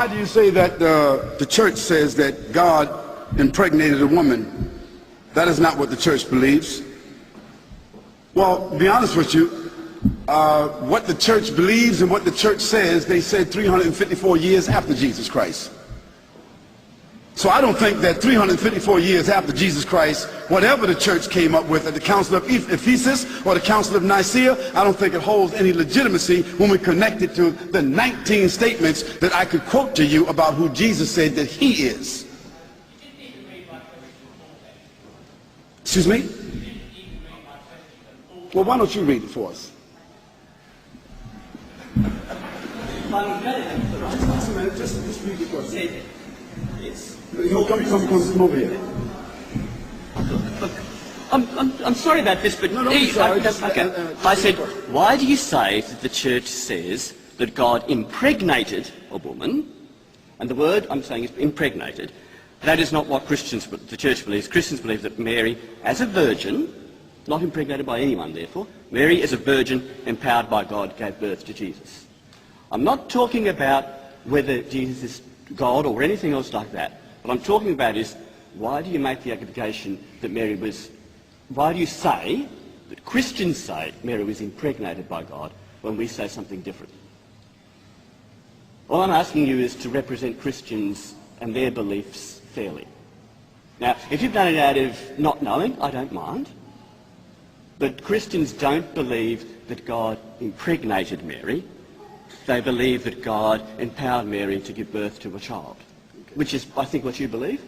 why do you say that the church says that God impregnated a woman? That is not what the church believes. Well, to be honest with you, what the church believes and what the church says, they said 354 years after Jesus Christ. So I don't think that 354 years after Jesus Christ, whatever the church came up with at the Council of Ephesus or the Council of Nicaea, I don't think it holds any legitimacy when we connect it to the 19 statements that I could quote to you about who Jesus said that he is. Excuse me? Well, why don't you read it for us? Just read it for us. Yes. No, come over here. Look, I'm sorry about this, but No, sorry. I said, why do you say that the church says that God impregnated a woman? And the word I'm saying is impregnated. That is not what the church believes. Christians believe that Mary, as a virgin, not impregnated by anyone, therefore, Mary, as a virgin, empowered by God, gave birth to Jesus. I'm not talking about whether Jesus is God or anything else like that. What I'm talking about is, why do you make the allegation that why do you say, that Christians say Mary was impregnated by God when we say something different? All I'm asking you is to represent Christians and their beliefs fairly. Now, if you've done it out of not knowing, I don't mind. But Christians don't believe that God impregnated Mary. They believe that God empowered Mary to give birth to a child, which is, I think, what you believe.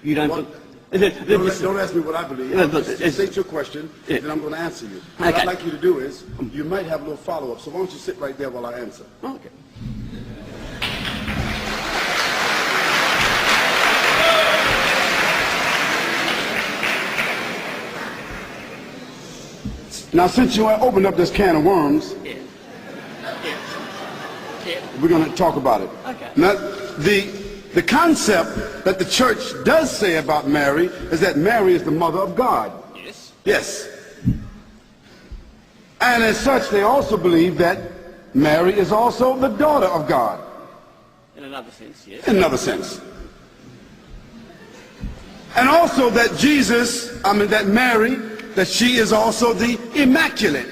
You don't. Don't ask me what I believe. State your question, and then I'm going to answer you. What I'd like you to do is, you might have a little follow-up. So why don't you sit right there while I answer? Okay. Now, since you opened up this can of worms, we're going to talk about it. Okay. Now, the concept that the church does say about Mary is that Mary is the mother of God. Yes. Yes. And as such, they also believe that Mary is also the daughter of God. In another sense, yes. In another sense. And also that that Mary, that she is also the immaculate.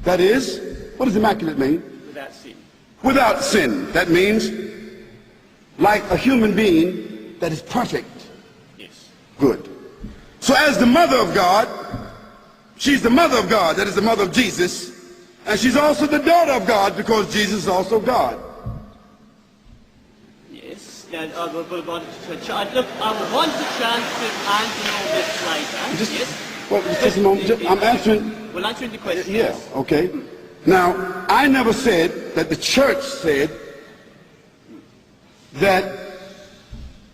That is, what does immaculate mean? Without sin. Without sin. That means like a human being that is perfect. Yes. Good. So as the mother of God, she's the mother of God, that is the mother of Jesus, and she's also the daughter of God because Jesus is also God. Yes. Now, I want the chance to answer all this later. Yes. Well, just a moment. I'm answering. We'll answer the question. Yeah, okay. Now, I never said that the church said that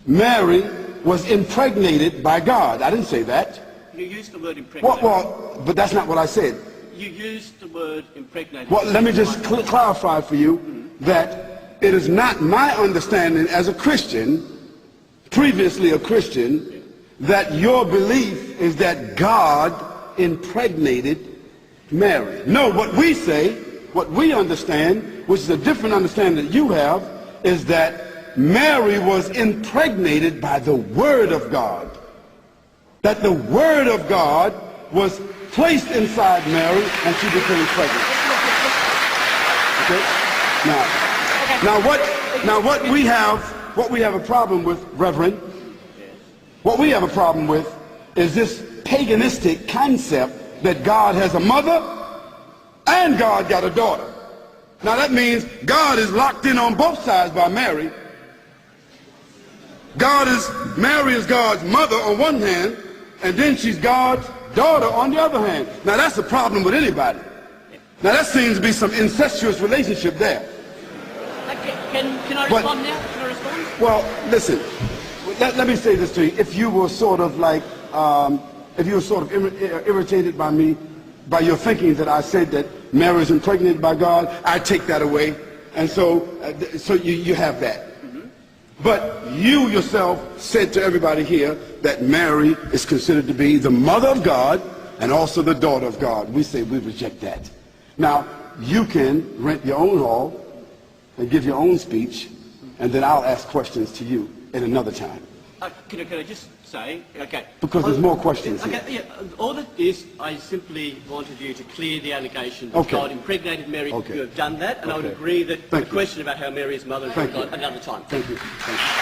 Mary was impregnated by God. I didn't say that. You used the word impregnated. Well, but that's not what I said. You used the word impregnated. Well, let me just clarify for you that it is not my understanding as a Christian, previously a Christian, that your belief is that God impregnated Mary. No, what we say, what we understand, which is a different understanding that you have, is that Mary was impregnated by the Word of God. That the Word of God was placed inside Mary and she became pregnant. Okay? Now what we have a problem with, Reverend, what we have a problem with is this paganistic concept that God has a mother and God got a daughter. Now that means God is locked in on both sides by Mary. Mary is God's mother on one hand, and then she's God's daughter on the other hand. Now that's a problem with anybody. Now that seems to be some incestuous relationship there. Can I respond now? Can I respond? Well, listen. Let me say this to you. If you were sort of like, irritated by me, by your thinking that I said that Mary is impregnated by God, I take that away. And so you have that. Mm-hmm. But you yourself said to everybody here that Mary is considered to be the mother of God and also the daughter of God. We say we reject that. Now, you can rent your own hall and give your own speech and then I'll ask questions to you at another time. Can I just say, okay. Because there's more questions okay, here. Yeah, all that is, I simply wanted you to clear the allegation that Okay. God impregnated Mary. Okay. You have done that, and I would Okay. agree that Thank the you. question about how Mary is mother is Thank you. another time. Thank you. Thank you.